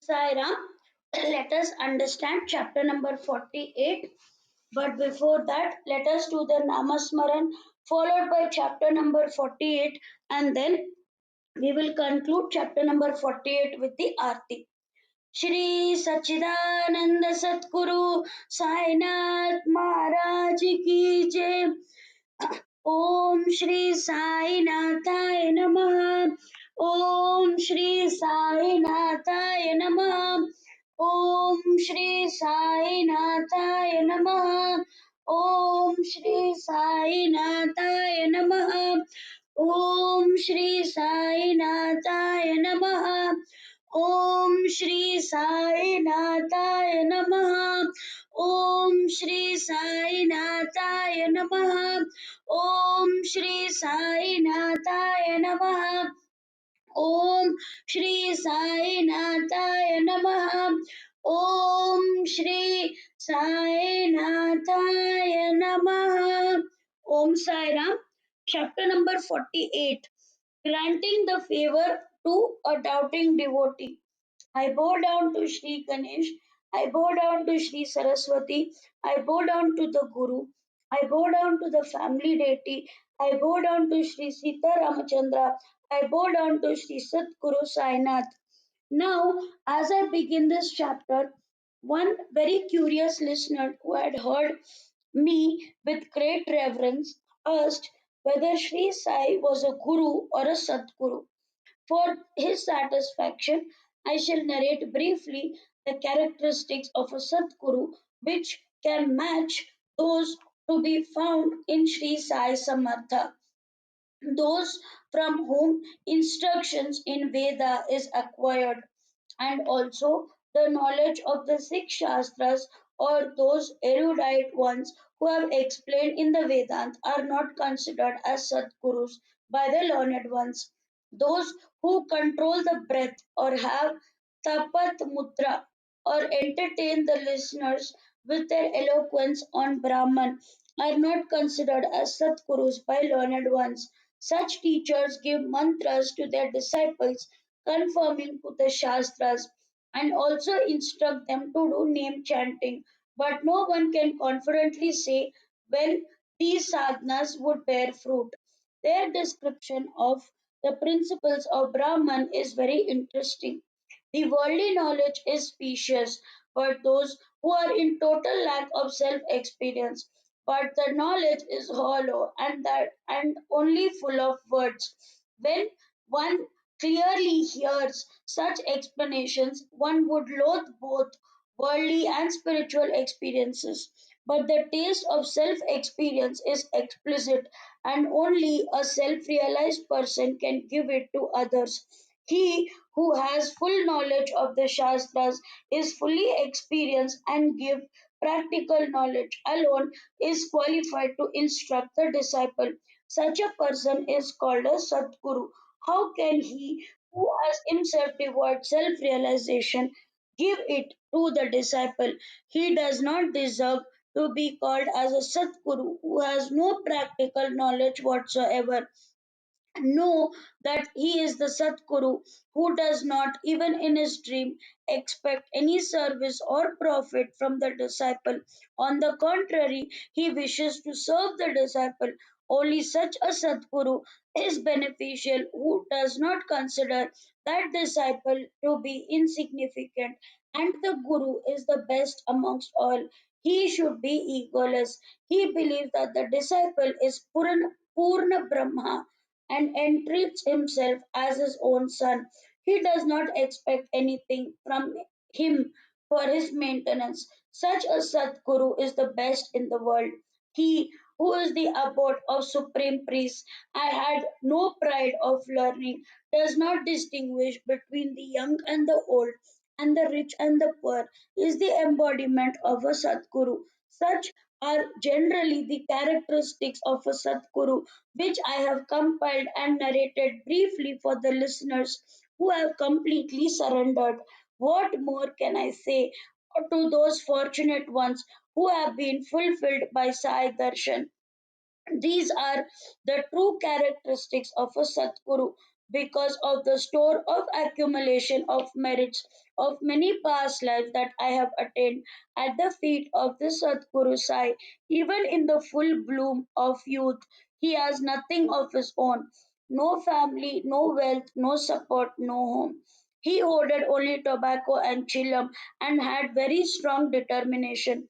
Saira, let us understand chapter number 48. But before that, let us do the Namasmaran, followed by chapter number 48, and then we will conclude chapter number 48 with the Aarti. Shri सच्चिदानंद सतगुरु साईनाथ महाराज की जय। ओम श्री साईनाथाय नमः। ओम श्री साईनाथाय नमः। ओम श्री साईनाथाय नमः। ओम श्री साईनाथाय नमः। ओम श्री साईनाथाय नमः। ओम श्री साईनाथाय नमः। ओम श्री साईनाथाय नमः। ओम श्री साईनाथाय नमः। ओम श्री साईनाथाय नमः। ओम श्री साईनाथाय नमः। Om Sai Ram. Chapter number 48. Granting the favor to a doubting devotee. I bow down to Sri Ganesh. I bow down to Sri Saraswati. I bow down to the Guru. I bow down to the family deity. I bow down to Sri Sita Ramachandra. I bow down to Sri Satguru Sainath. Now, as I begin this chapter, one very curious listener who had heard me with great reverence asked whether Sri Sai was a guru or a Satguru. For his satisfaction, I shall narrate briefly the characteristics of a Satguru which can match those to be found in Sri Sai Samartha, those from whom instructions in Veda is acquired, and also the knowledge of the six Shastras or those erudite ones who have explained in the Vedant are not considered as Satgurus by the learned ones. Those who control the breath or have tapat mudra or entertain the listeners with their eloquence on Brahman are not considered as Satgurus by learned ones. Such teachers give mantras to their disciples, conforming to the Shastras, and also instruct them to do name chanting. But no one can confidently say when these sadhanas would bear fruit. Their description of the principles of Brahman is very interesting. The worldly knowledge is specious for those who are in total lack of self experience, but the knowledge is hollow and only full of words. When one clearly hears such explanations, one would loathe both worldly and spiritual experiences. But the taste of self experience is explicit, and only a self realized person can give it to others. He who has full knowledge of the Shastras is fully experienced and give practical knowledge alone is qualified to instruct the disciple. Such a person is called a Satguru. How can he who has himself devoid self realization give it to the disciple? He does not deserve to be called as a Satguru who has no practical knowledge whatsoever. Know that he is the Satguru who does not, even in his dream, expect any service or profit from the disciple. On the contrary, he wishes to serve the disciple. Only such a Satguru is beneficial who does not consider that disciple to be insignificant, and the Guru is the best amongst all. He should be egoless. He believes that the disciple is Purna Brahma and entreats himself as his own son. He does not expect anything from him for his maintenance. Such a Sadguru is the best in the world. He who is the abode of supreme priest, I had no pride of learning, does not distinguish between the young and the old, and the rich and the poor, is the embodiment of a Sadguru. Such are generally the characteristics of a Sadguru, which I have compiled and narrated briefly for the listeners who have completely surrendered. What more can I say to those fortunate ones who have been fulfilled by Sai Darshan? These are the true characteristics of a Satguru. because of the store of accumulation of merits of many past lives that I have attained at the feet of the Sadguru Sai. Even in the full bloom of youth, he has nothing of his own. No family, no wealth, no support, no home. He hoarded only tobacco and chillum and had very strong determination.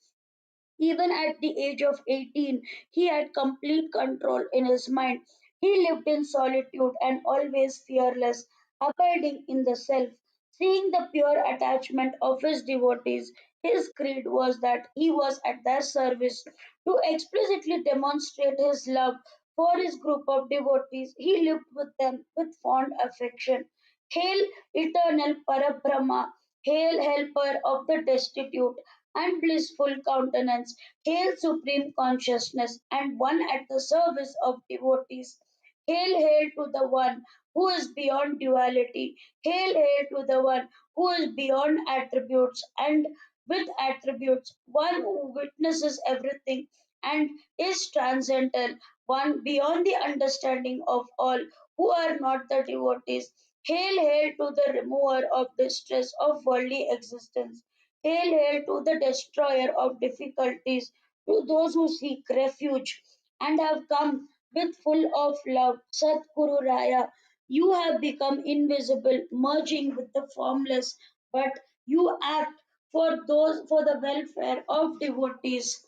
Even at the age of 18, he had complete control in his mind. He lived in solitude and always fearless, abiding in the self. Seeing the pure attachment of his devotees, his creed was that he was at their service. To explicitly demonstrate his love for his group of devotees, he lived with them with fond affection. Hail, eternal Parabrahma! Hail, helper of the destitute! And blissful countenance. Hail, supreme consciousness, and one at the service of devotees. Hail, hail to the one who is beyond duality. Hail, hail to the one who is beyond attributes and with attributes, one who witnesses everything and is transcendental, one beyond the understanding of all who are not the devotees. Hail, hail to the remover of distress of worldly existence. Hail, hail to the destroyer of difficulties, to those who seek refuge and have come with full of love. Satguru Raya, you have become invisible, merging with the formless, but you act for the welfare of devotees.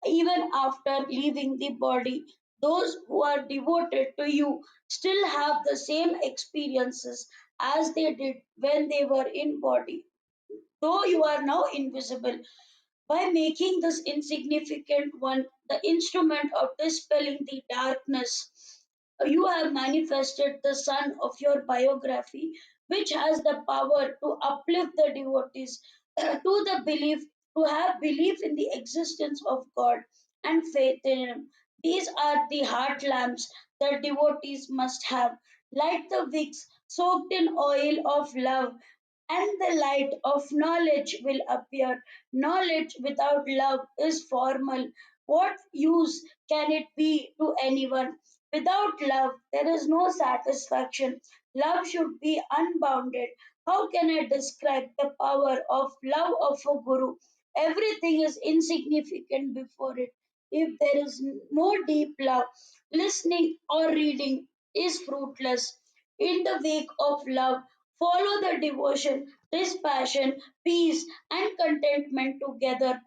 Even after leaving the body, those who are devoted to you still have the same experiences as they did when they were in body, though you are now invisible. By making this insignificant one the instrument of dispelling the darkness, you have manifested the sun of your biography, which has the power to uplift the devotees to the belief, to have belief in the existence of God and faith in Him. These are the heart lamps that devotees must have, like the wicks soaked in oil of love, and the light of knowledge will appear. Knowledge without love is formal. What use can it be to anyone? Without love, there is no satisfaction. Love should be unbounded. How can I describe the power of love of a guru? Everything is insignificant before it. If there is no deep love, listening or reading is fruitless. In the wake of love, follow the devotion, dispassion, peace, and contentment together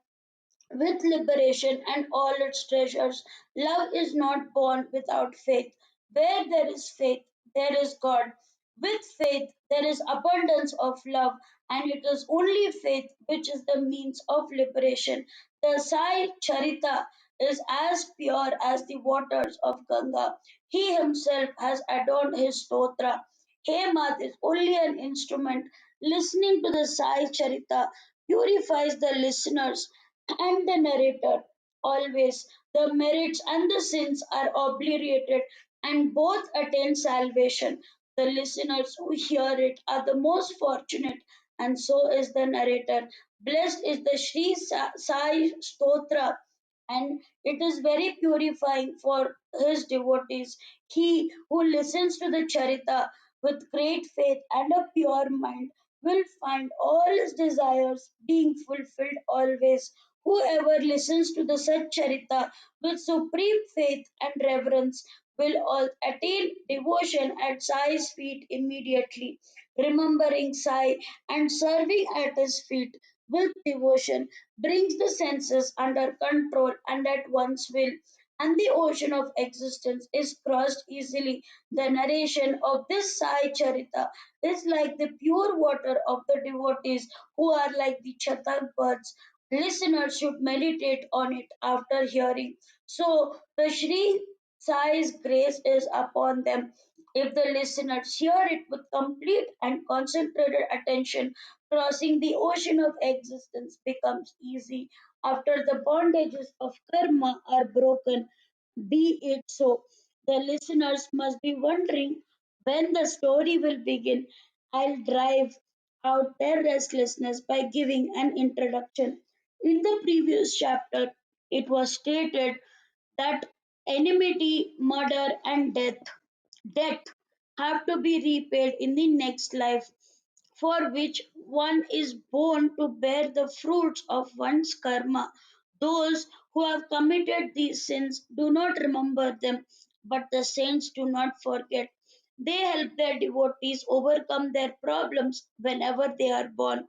with liberation and all its treasures. Love is not born without faith. Where there is faith, there is God. With faith, there is abundance of love, and it is only faith which is the means of liberation. The Sai Charita is as pure as the waters of Ganga. He himself has adorned his stotra. Hemad is only an instrument. Listening to the Sai Charita purifies the listeners and the narrator. Always the merits and the sins are obliterated and both attain salvation. The listeners who hear it are the most fortunate, and so is the narrator. Blessed is the Sai Stotra, and it is very purifying for his devotees. He who listens to the Charita with great faith and a pure mind will find all his desires being fulfilled always. Whoever listens to the Satcharita with supreme faith and reverence will all attain devotion at Sai's feet immediately. Remembering Sai and serving at his feet with devotion brings the senses under control and at one's will, and the ocean of existence is crossed easily. The narration of this Sai Charita is like the pure water of the devotees who are like the chatak birds. Listeners should meditate on it after hearing. So the Shri Sai's grace is upon them. If the listeners hear it with complete and concentrated attention, crossing the ocean of existence becomes easy after the bondages of karma are broken. Be it so. The listeners must be wondering when the story will begin. I'll drive out their restlessness by giving an introduction. In the previous chapter, it was stated that enmity, murder, and death have to be repaid in the next life, for which one is born to bear the fruits of one's karma. Those who have committed these sins do not remember them, but the saints do not forget. They help their devotees overcome their problems whenever they are born.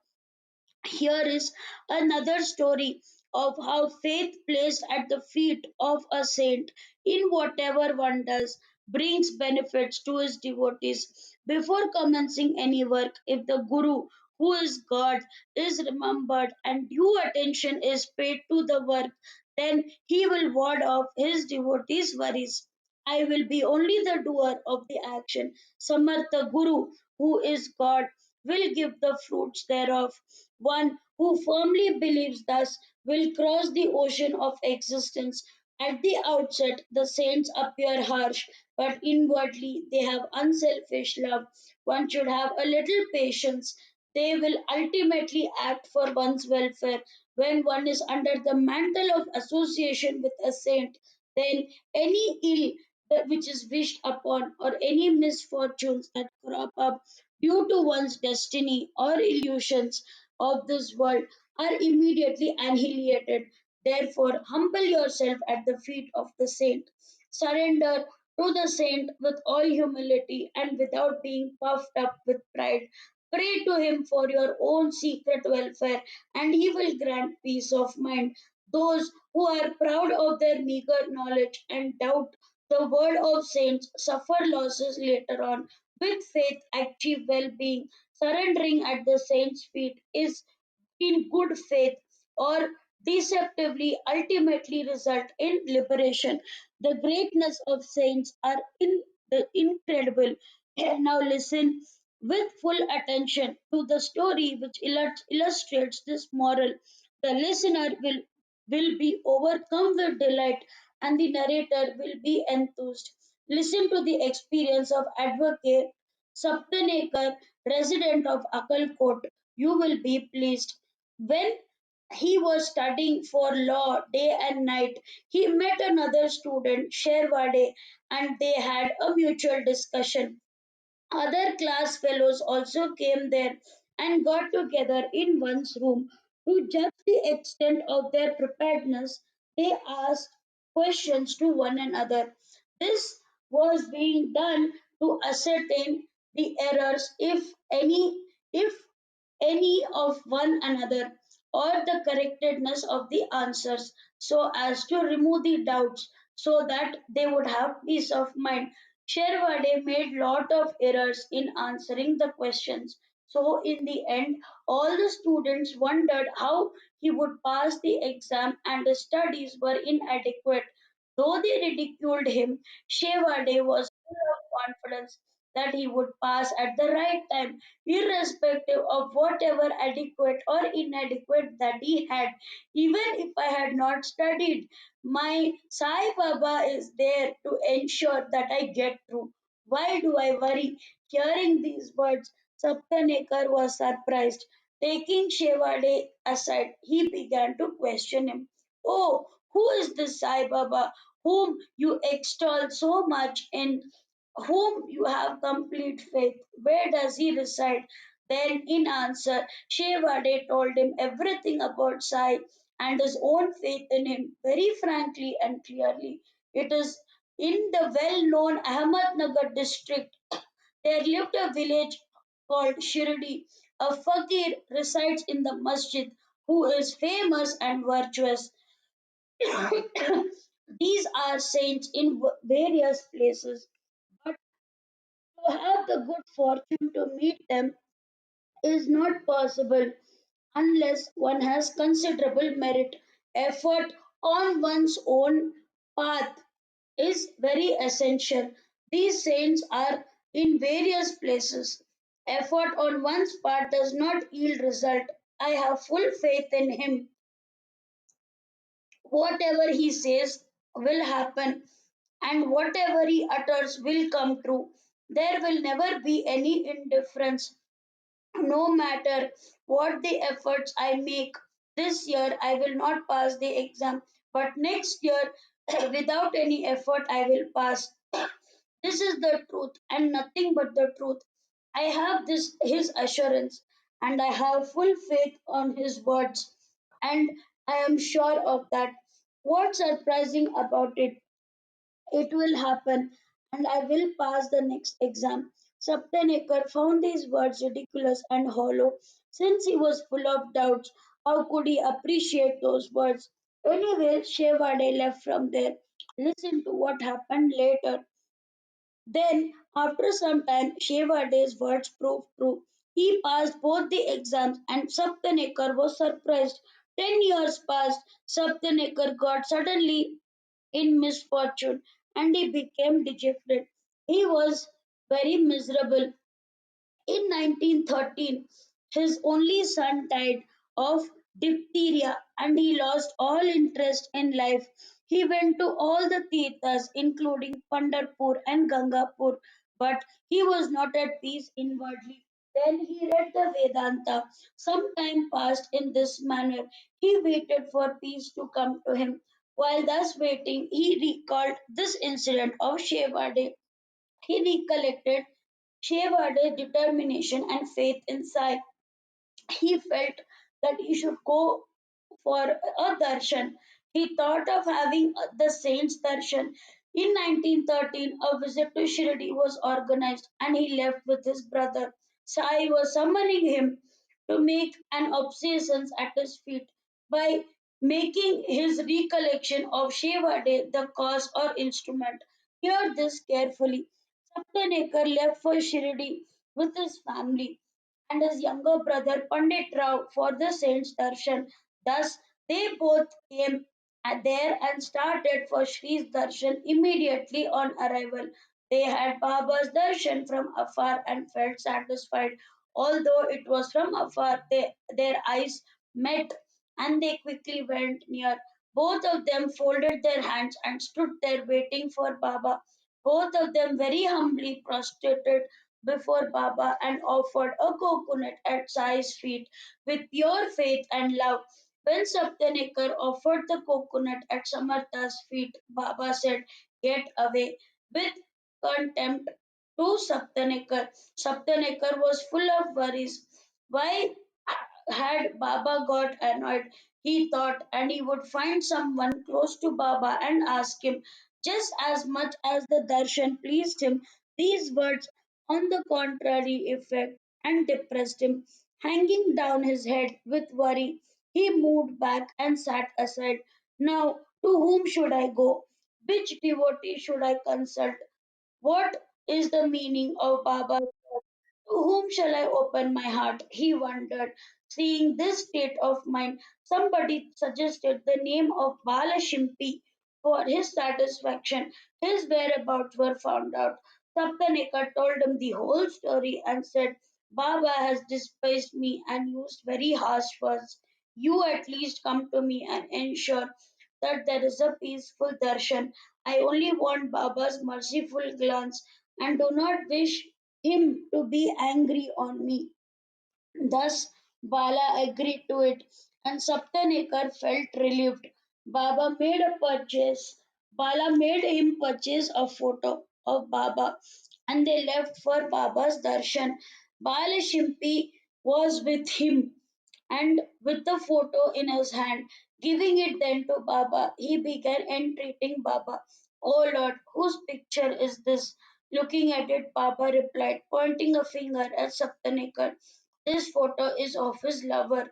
Here is another story of how faith placed at the feet of a saint in whatever one does brings benefits to his devotees. Before commencing any work, if the Guru, who is God, is remembered and due attention is paid to the work, then he will ward off his devotees' worries. I will be only the doer of the action. Samartha Guru, who is God, will give the fruits thereof. One who firmly believes thus will cross the ocean of existence. At the outset, the saints appear harsh, but inwardly they have unselfish love. One should have a little patience. They will ultimately act for one's welfare. When one is under the mantle of association with a saint, then any ill which is wished upon or any misfortunes that crop up due to one's destiny or illusions of this world are immediately annihilated. Therefore, humble yourself at the feet of the saint. Surrender to the saint with all humility and without being puffed up with pride. Pray to him for your own secret welfare, and he will grant peace of mind. Those who are proud of their meager knowledge and doubt the word of saints suffer losses later on. With faith, achieve well being. Surrendering at the saint's feet is in good faith or deceptively ultimately result in liberation. The greatness of saints are incredible. Now listen with full attention to the story which illustrates this moral. The listener will be overcome with delight and the narrator will be enthused. Listen to the experience of advocate Saptanekar, resident of Akalkot. You will be pleased. When he was studying for law day and night, he met another student, Sherwade, and they had a mutual discussion. Other class fellows also came there and got together in one's room. To judge the extent of their preparedness, they asked questions to one another. This was being done to ascertain the errors, if any of one another, or the correctness of the answers, so as to remove the doubts, so that they would have peace of mind. Sherwade made lot of errors in answering the questions. So in the end, all the students wondered how he would pass the exam and his studies were inadequate. Though they ridiculed him, Shevade was full of confidence that he would pass at the right time, irrespective of whatever adequate or inadequate that he had. Even if I had not studied, my Saibaba is there to ensure that I get through. Why do I worry? Hearing these words, Saptanekar was surprised. Taking Shevade aside, he began to question him. Oh, who is this Sai Baba whom you extol so much, in whom you have complete faith? Where does he reside? Then, in answer, Shevade told him everything about Sai and his own faith in him very frankly and clearly. It is in the well known Ahmednagar district. There lived a village called Shirdi. A fakir resides in the masjid who is famous and virtuous. These are saints in various places, but to have the good fortune to meet them is not possible unless one has considerable merit. Effort on one's own path is very essential. These saints are in various places. Effort on one's part does not yield result. I have full faith in him. Whatever he says will happen, and whatever he utters will come true. There will never be any indifference, no matter what the efforts I make. This year I will not pass the exam, but next year, without any effort, I will pass. This is the truth and nothing but the truth. I have this his assurance and I have full faith on his words and I am sure of that. What's surprising about it, it will happen and I will pass the next exam. Saptanekar found these words ridiculous and hollow. Since he was full of doubts, how could he appreciate those words? Anyway, Shevade left from there. Listen to what happened later. Then, after some time, Shevade's words proved true. He passed both the exams and Saptanekar was surprised. 10 years passed. Saptanekar got suddenly in misfortune and he became dejected. He was very miserable. In 1913, his only son died of diphtheria and he lost all interest in life. He went to all the tirthas, including Pandharpur and Gangapur, but he was not at peace inwardly. Then he read the Vedanta. Some time passed in this manner. He waited for peace to come to him. While thus waiting, he recalled this incident of Shevade. He recollected Shevade's determination and faith in Sai. He felt that he should go for a darshan. He thought of having the saint's darshan. In 1913, a visit to Shirdi was organized and he left with his brother. Sai was summoning him to make an obeisance at his feet by making his recollection of Shevade the cause or instrument. Hear this carefully. Saptanekar left for Shirdi with his family and his younger brother Pandit Rao for the saint's darshan. Thus, they both came there and started for Shri's darshan immediately on arrival. They had Baba's darshan from afar and felt satisfied. Although it was from afar, their eyes met and they quickly went near. Both of them folded their hands and stood there waiting for Baba. Both of them very humbly prostrated before Baba and offered a coconut at Sai's feet with pure faith and love. When Saptanekar offered the coconut at Samartha's feet, Baba said, "Get away," with contempt to Saptanekar. Saptanekar was full of worries. Why had Baba got annoyed? He thought, and he would find someone close to Baba and ask him just as much as the darshan pleased him. These words, on the contrary effect, and depressed him. Hanging down his head with worry, he moved back and sat aside. Now, to whom should I go? Which devotee should I consult? What is the meaning of Baba's words? To whom shall I open my heart? He wondered. Seeing this state of mind, somebody suggested the name of Bala Shimpi for his satisfaction. His whereabouts were found out. Saptanika told him the whole story and said, Baba has despised me and used very harsh words. You at least come to me and ensure that there is a peaceful darshan. I only want Baba's merciful glance and do not wish him to be angry on me. Thus, Bala agreed to it, and Saptanekar felt relieved. Baba made a purchase. Bala made him purchase a photo of Baba, and they left for Baba's darshan. Bala Shimpi was with him, and with the photo in his hand, giving it then to Baba, he began entreating Baba. Oh Lord, whose picture is this? Looking at it, Baba replied, pointing a finger at Saptanekar. This photo is of his lover.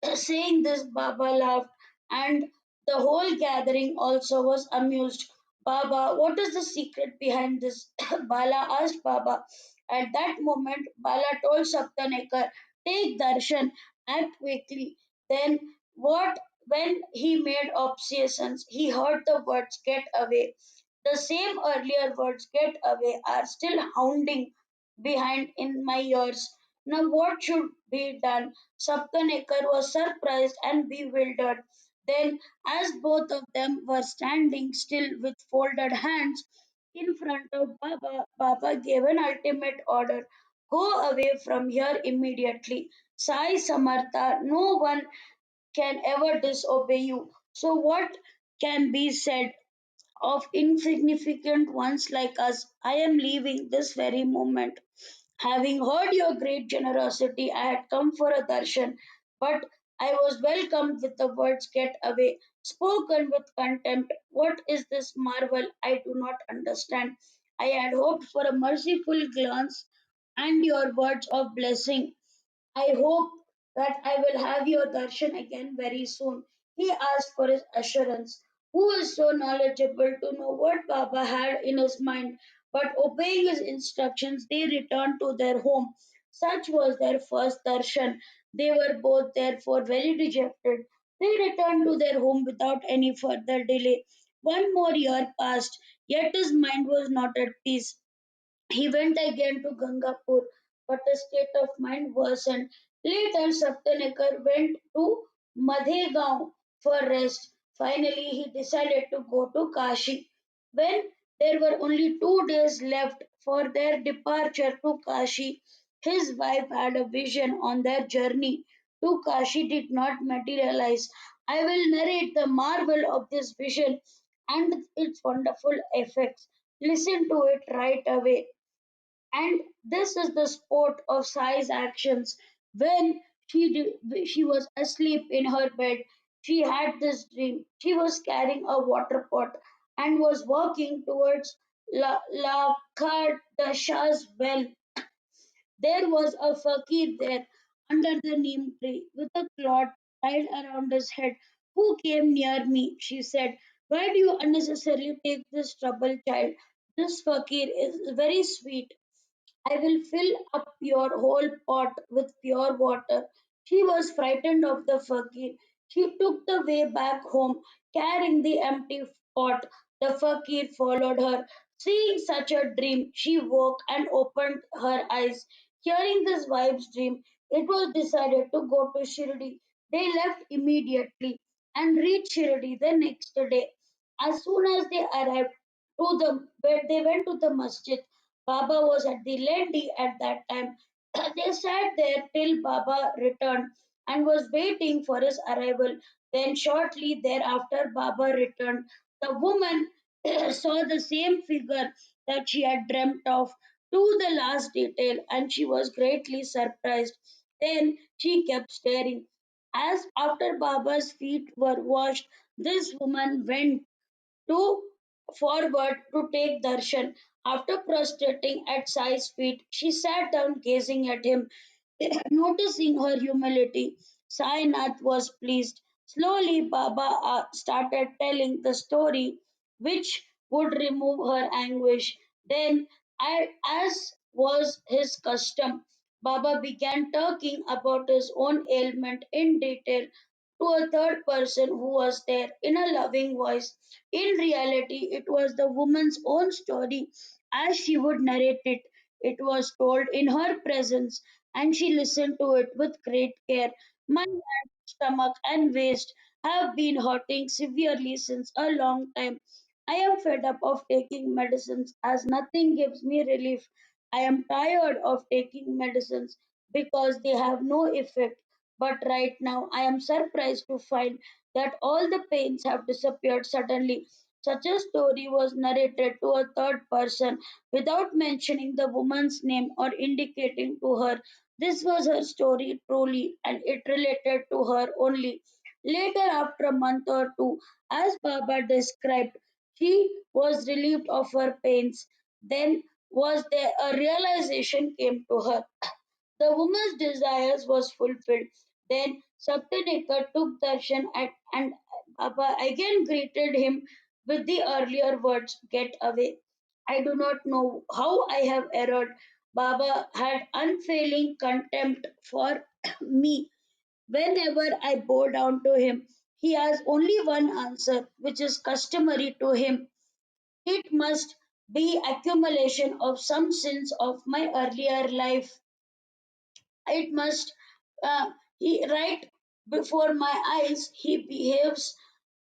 Saying this, Baba laughed, and the whole gathering also was amused. Baba, what is the secret behind this? Bala asked Baba. At that moment, Bala told Saptanekar, take darshan, act quickly. Then, what when he made obeisance, he heard the words, get away. The same earlier words, get away, are still hounding behind in my ears. Now, what should be done? Saptanekar was surprised and bewildered. Then, as both of them were standing still with folded hands in front of Baba, Baba gave an ultimate order. Go away from here immediately. Sai Samartha, no one can ever disobey you. So, what can be said? of insignificant ones like us. I am leaving this very moment. Having heard your great generosity, I had come for a darshan, but I was welcomed with the words get away, spoken with contempt. What is this marvel? I do not understand. I had hoped for a merciful glance and your words of blessing. I hope that I will have your darshan again very soon. He asked for his assurance. Who is so knowledgeable to know what Baba had in his mind? But obeying his instructions, they returned to their home. Such was their first darshan. They were both therefore very dejected. They returned to their home without any further delay. One more year passed, yet his mind was not at peace. He went again to Gangapur, but his state of mind worsened. Later, Saptanekar went to Madhegaon for rest. Finally, he decided to go to Kashi. When there were only 2 days left for their departure to Kashi, his wife had a vision on their journey to Kashi did not materialize. I will narrate the marvel of this vision and its wonderful effects. Listen to it right away. And this is the sport of Sai's actions. When she was asleep in her bed, she had this dream. She was carrying a water pot and was walking towards La Kardasha's well. There was a fakir there under the neem tree with a cloth tied around his head. Who came near me? She said. Why do you unnecessarily take this trouble, child? This fakir is very sweet. I will fill up your whole pot with pure water. She was frightened of the fakir. She took the way back home, carrying the empty pot. The fakir followed her. Seeing such a dream, she woke and opened her eyes. Hearing this wife's dream, it was decided to go to Shirdi. They left immediately and reached Shirdi the next day. As soon as they arrived to where they went to the masjid, Baba was at the Lendi at that time. They sat there till Baba returned and was waiting for his arrival. Then, shortly thereafter, Baba returned. The woman saw the same figure that she had dreamt of to the last detail, and she was greatly surprised. Then she kept staring. As after Baba's feet were washed, this woman went to forward to take darshan. After prostrating at Sai's feet, she sat down gazing at him. Noticing her humility, Sainath was pleased. Slowly, Baba started telling the story which would remove her anguish. Then, as was his custom, Baba began talking about his own ailment in detail to a third person who was there in a loving voice. In reality, it was the woman's own story as she would narrate it. It was told in her presence, and she listened to it with great care. My head, stomach, and waist have been hurting severely since a long time. I am fed up of taking medicines as nothing gives me relief. I am tired of taking medicines because they have no effect. But right now, I am surprised to find that all the pains have disappeared suddenly. Such a story was narrated to a third person without mentioning the woman's name or indicating to her this was her story truly and it related to her only. Later, after a month or two, as Baba described, she was relieved of her pains. Then was there a realization came to her. The woman's desires was fulfilled. Then Saptanika took darshan and Baba again greeted him with the earlier words, get away. I do not know how I have erred. Baba had unfailing contempt for me. Whenever I bow down to him, he has only one answer, which is customary to him. It must be accumulation of some sins of my earlier life. It must, he right before my eyes, he behaves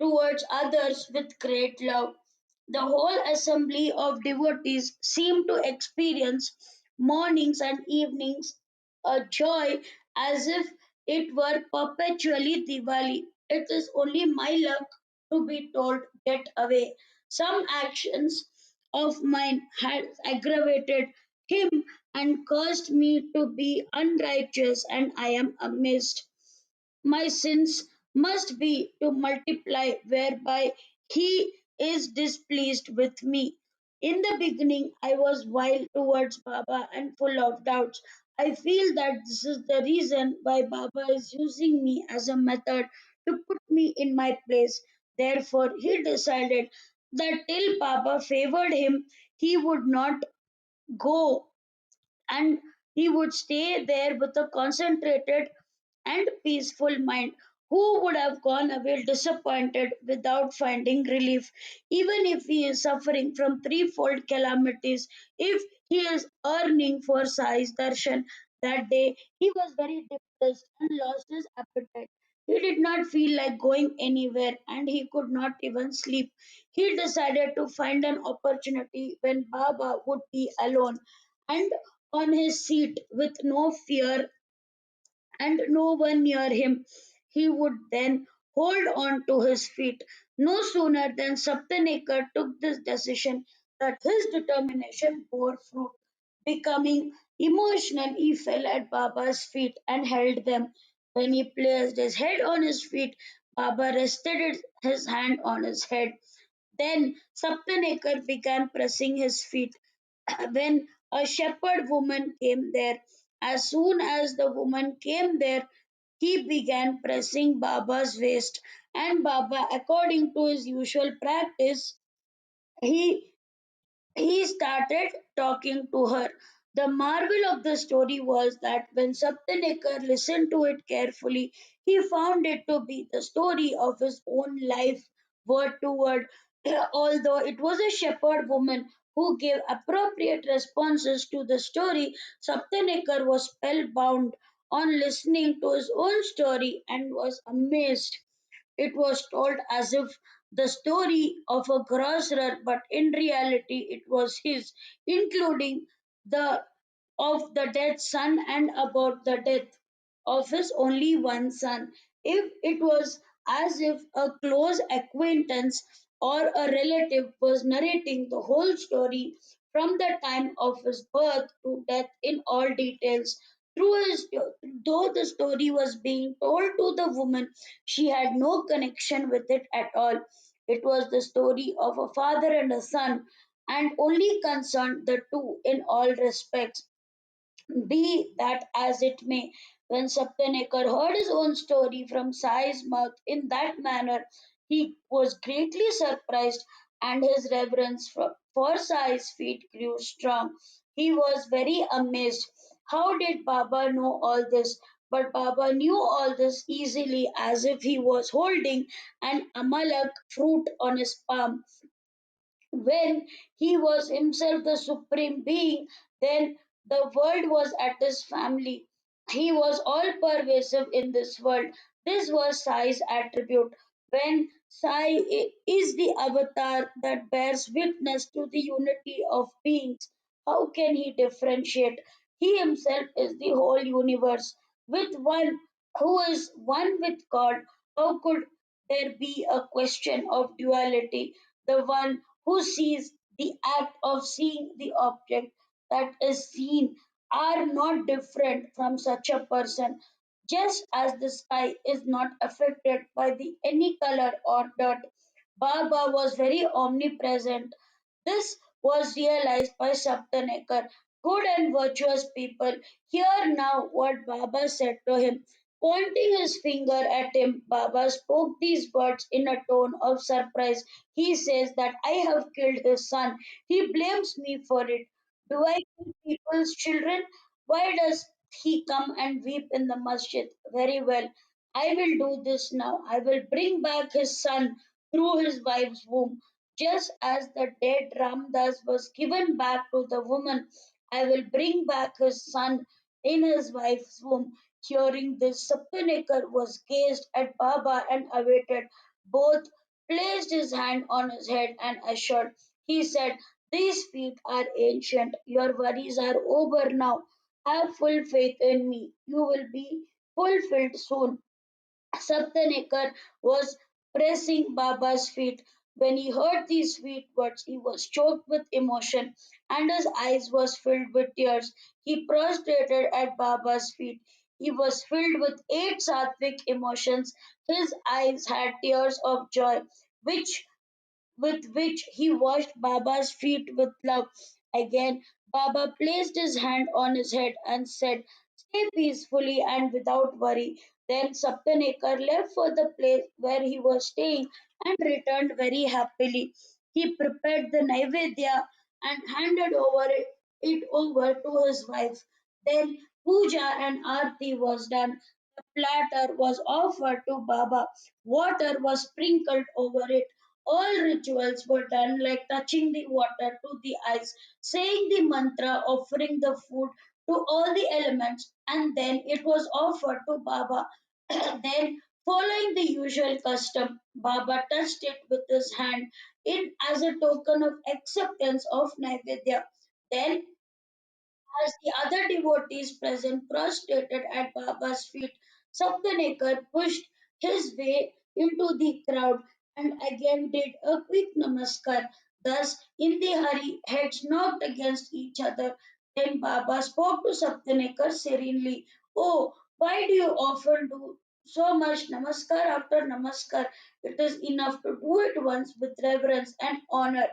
towards others with great love. The whole assembly of devotees seem to experience mornings and evenings a joy as if it were perpetually Diwali. It is only my luck to be told, get away. Some actions of mine had aggravated him and caused me to be unrighteous, and I am amazed. My sins must be to multiply, whereby he is displeased with me. In the beginning, I was wild towards Baba and full of doubts. I feel that this is the reason why Baba is using me as a method to put me in my place. Therefore, he decided that till Baba favored him, he would not go, and he would stay there with a concentrated and peaceful mind. Who would have gone away disappointed without finding relief, even if he is suffering from threefold calamities? If he is earning for Sai's darshan that day, he was very depressed and lost his appetite. He did not feel like going anywhere and he could not even sleep. He decided to find an opportunity when Baba would be alone and on his seat with no fear and no one near him. He would then hold on to his feet. No sooner than Saptanekar took this decision that his determination bore fruit. Becoming emotional, he fell at Baba's feet and held them. When he placed his head on his feet, Baba rested his hand on his head. Then Saptanekar began pressing his feet. When a shepherd woman came there, as soon as the woman came there, he began pressing Baba's waist, and Baba, according to his usual practice, he he started talking to her. The marvel of the story was that when Saptanekar listened to it carefully, he found it to be the story of his own life, word to word. Although it was a shepherd woman who gave appropriate responses to the story, Saptanekar was spellbound on listening to his own story and was amazed. It was told as if the story of a grocer, but in reality it was his, including the of the dead son and about the death of his only one son. If it was as if a close acquaintance or a relative was narrating the whole story from the time of his birth to death in all details. Through his, though the story was being told to the woman, she had no connection with it at all. It was the story of a father and a son, and only concerned the two in all respects. Be that as it may, when Saptanekar heard his own story from Sai's mouth in that manner, he was greatly surprised, and his reverence for Sai's feet grew strong. He was very amazed. How did Baba know all this? But Baba knew all this easily, as if he was holding an amalak fruit on his palm. When he was himself the supreme being, then the world was at his family. He was all pervasive in this world. This was Sai's attribute. When is the avatar that bears witness to the unity of beings, how can he differentiate? He himself is the whole universe. With one who is one with God, how could there be a question of duality? The one who sees, the act of seeing the object that is seen, are not different from such a person. Just as the sky is not affected by the any color or dirt, Baba was very omnipresent. This was realized by Saptanekar. Good and virtuous people, hear now what Baba said to him. Pointing his finger at him, Baba spoke these words in a tone of surprise. He says that I have killed his son. He blames me for it. Do I kill people's children? Why does he come and weep in the masjid? Very well. I will do this now. I will bring back his son through his wife's womb. Just as the dead Ramdas was given back to the woman, I will bring back his son in his wife's womb. Hearing this, Saptanekar was gazed at Baba and awaited. Both placed his hand on his head and assured. He said, these feet are ancient. Your worries are over now. Have full faith in me. You will be fulfilled soon. Saptanekar was pressing Baba's feet. When he heard these sweet words, he was choked with emotion and his eyes was filled with tears. He prostrated at Baba's feet. He was filled with eight sattvic emotions. His eyes had tears of joy, which with which he washed Baba's feet with love. Again, Baba placed his hand on his head and said, "Stay peacefully and without worry." Then Saptanekar left for the place where he was staying and returned very happily. He prepared the Naivedya and handed it over to his wife. Then puja and arti was done. The platter was offered to Baba. Water was sprinkled over it. All rituals were done like touching the water to the eyes, saying the mantra, offering the food to all the elements, and then it was offered to Baba. Then, following the usual custom, Baba touched it with his hand in as a token of acceptance of Naivedya. Then as the other devotees present prostrated at Baba's feet, Saptanekar pushed his way into the crowd and again did a quick namaskar. Thus, in the hurry, heads knocked against each other. Then Baba spoke to Saptanekar serenely. "Oh, why do you often do so much namaskar after namaskar? It is enough to do it once with reverence and honor.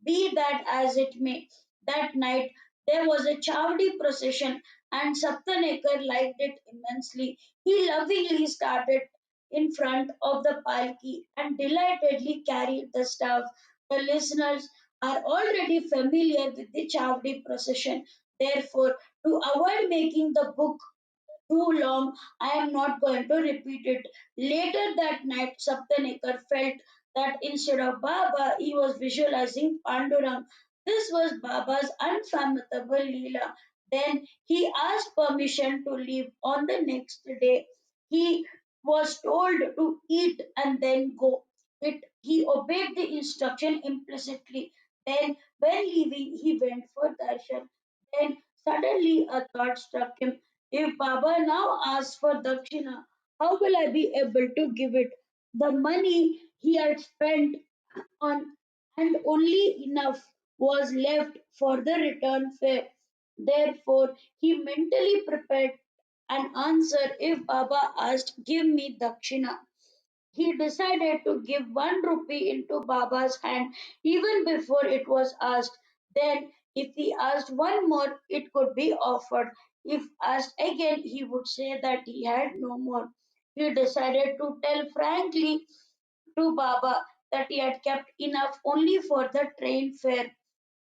Be that as it may." That night, there was a Chavdi procession, and Saptanekar liked it immensely. He lovingly started in front of the palki and delightedly carried the staff. The listeners are already familiar with the Chavdi procession. Therefore, to avoid making the book too long, I am not going to repeat it. Later that night, Saptanekar felt that instead of Baba, he was visualizing Pandurang. This was Baba's unfathomable Leela. Then he asked permission to leave on the next day. He was told to eat and then go. He obeyed the instruction implicitly. Then, when leaving, he went for darshan. Then suddenly a thought struck him. If Baba now asks for dakshina, how will I be able to give it? The money he had spent on and only enough was left for the return fare. Therefore, he mentally prepared an answer if Baba asked, "Give me dakshina." He decided to give 1 rupee into Baba's hand even before it was asked. Then, if he asked one more, it could be offered. If asked again, he would say that he had no more. He decided to tell frankly to Baba that he had kept enough only for the train fare,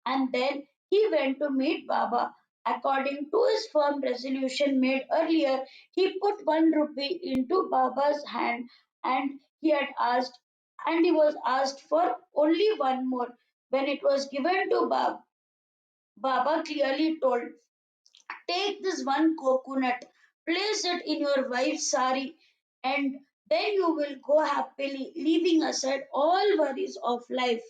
and then he went to meet Baba. According to his firm resolution made earlier, he put 1 rupee into Baba's hand and he was asked for only one more. When it was given to Baba clearly told, "Take this one coconut, place it in your wife's sari, and then you will go happily, leaving aside all worries of life."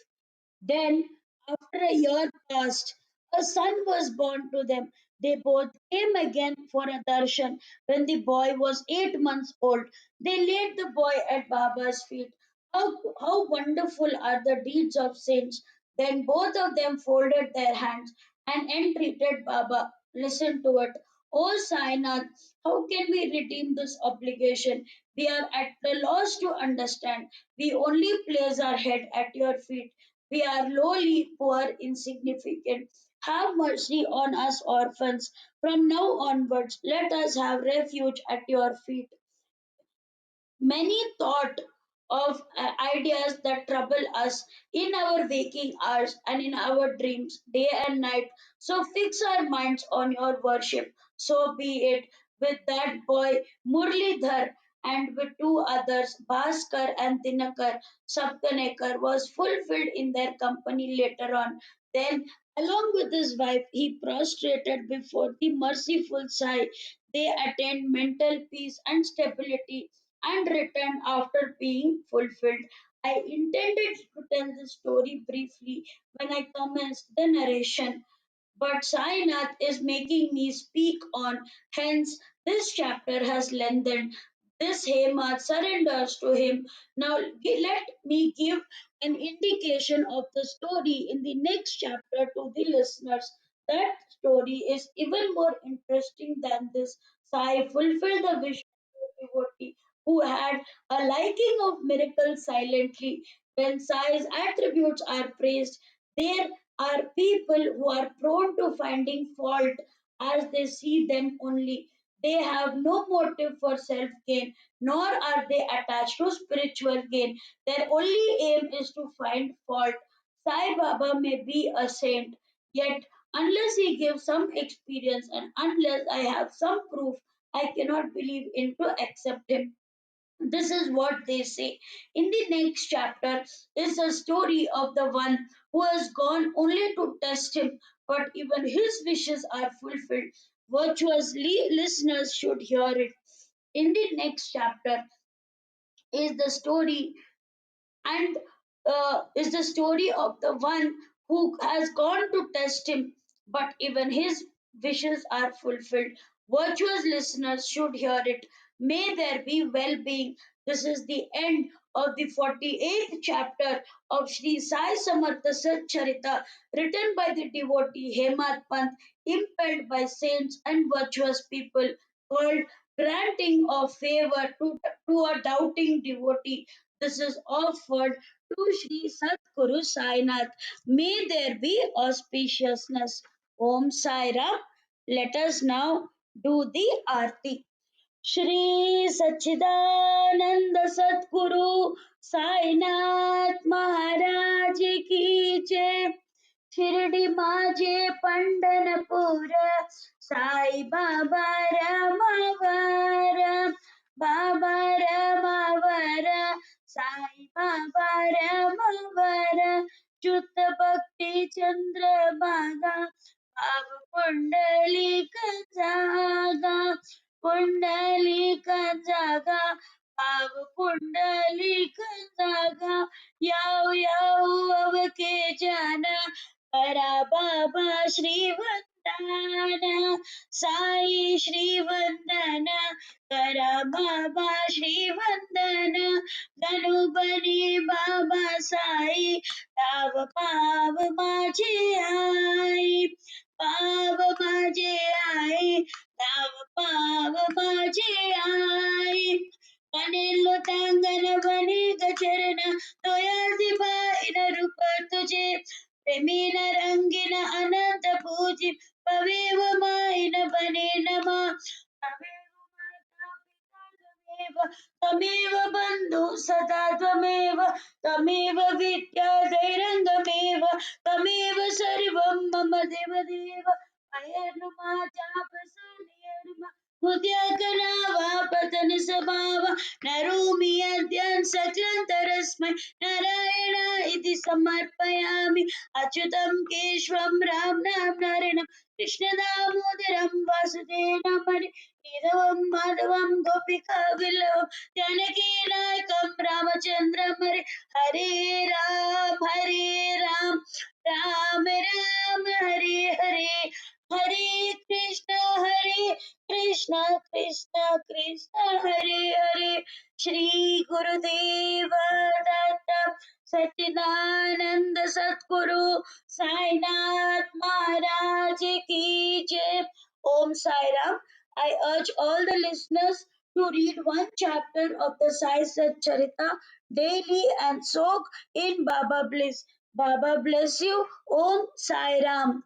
Then, after a year passed, a son was born to them. They both came again for a darshan. When the boy was 8 months old, they laid the boy at Baba's feet. How wonderful are the deeds of saints! Then both of them folded their hands and entreated Baba. Listen to it. "Oh Sainath, how can we redeem this obligation? We are at the loss to understand. We only place our head at your feet. We are lowly, poor, insignificant. Have mercy on us orphans. From now onwards, let us have refuge at your feet." Many thought of ideas that trouble us in our waking hours and in our dreams, day and night. So fix our minds on your worship. So be it. With that boy, Murlidhar, and with two others, Bhaskar and Dinakar, Saptanekar was fulfilled in their company later on. Then, along with his wife, he prostrated before the merciful Sai. They attained mental peace and stability and returned after being fulfilled. I intended to tell the story briefly when I commenced the narration, but Sainath is making me speak on, hence, this chapter has lengthened. This Hema surrenders to him. Now, let me give an indication of the story in the next chapter to the listeners. That story is even more interesting than this. Sai fulfilled the vision of a devotee who had a liking of miracles silently. When Sai's attributes are praised, there are people who are prone to finding fault as they see them only. They have no motive for self gain, nor are they attached to spiritual gain. Their only aim is to find fault. Sai Baba may be a saint, yet, unless he gives some experience and unless I have some proof, I cannot believe in to accept him. This is what they say. In the next chapter is a story of the one who has gone only to test him, but even his wishes are fulfilled. Virtuous listeners should hear it. In the next chapter is the story and is the story of the one who has gone to test him, but even his wishes are fulfilled. Virtuous listeners should hear it. May there be well being. This is the end of the 48th chapter of Shri Sai Samartha Satcharitra, written by the devotee Hemat Pant, impelled by saints and virtuous people, called Granting of Favor to a Doubting Devotee. This is offered to Sri Satguru Sainath. May there be auspiciousness. Om Sai Ram. Let us now do the Aarti. Shri सच्चिदानंद सतगुरु साईनाथ महाराज की जय. शिर्डी माझे पंढरपूर साई बाबा रमावर, बाबा रमावर, साई बाबा रमावर, च्युत भक्ती चंद्र भागा भाव पुंडलिक जागा, पुंडलिक जागा भाव पुंडलिक जागा, याव याव अवके जन करा बाबा श्रीवंदन, साई श्रीवंदन करा बाबा श्रीवंदन, धनु बनी बाबा साई पाव पाव माझे आई, पाव माझे आई, पाव पाव माझे आई. बने लोटांगण बने गचरण तोयाची पाहिन रूप तुझे, प्रेमीन रंगीन अनंत पूजी पवेव माईन बने नमा, तमेव माता पिता त्वमेव, तमेव बंधु सदा त्वमेव, तमेव विद्या दैरंगमेव, तमेव सर्वं मम देवदेव. अयर्नुमा प्रसन्नियर्मा उद्याकनावा पतन स्वभाव, नरोमि अद्यान् सकलन्तरस्मै नारायण इति समर्पयामि. अच्युतं केशवं राम नाम नारायणं कृष्ण दामोदरं वासुदेवं हरि केशवं माधवं गोपिका वल्लभं जानकी नायकं रामचन्द्रं हरे. हरे राम राम राम हरे हरे, हरे कृष्ण कृष्ण कृष्ण हरे हरे. श्री गुरुदेव दत्त सच्चिदानंद सतगुरु साईनाथ महाराज की जय. Om Sai Ram. I urge all the listeners to read one chapter of the Sai Satcharitra daily and soak in Baba bliss. Baba bless you. Om Sai Ram.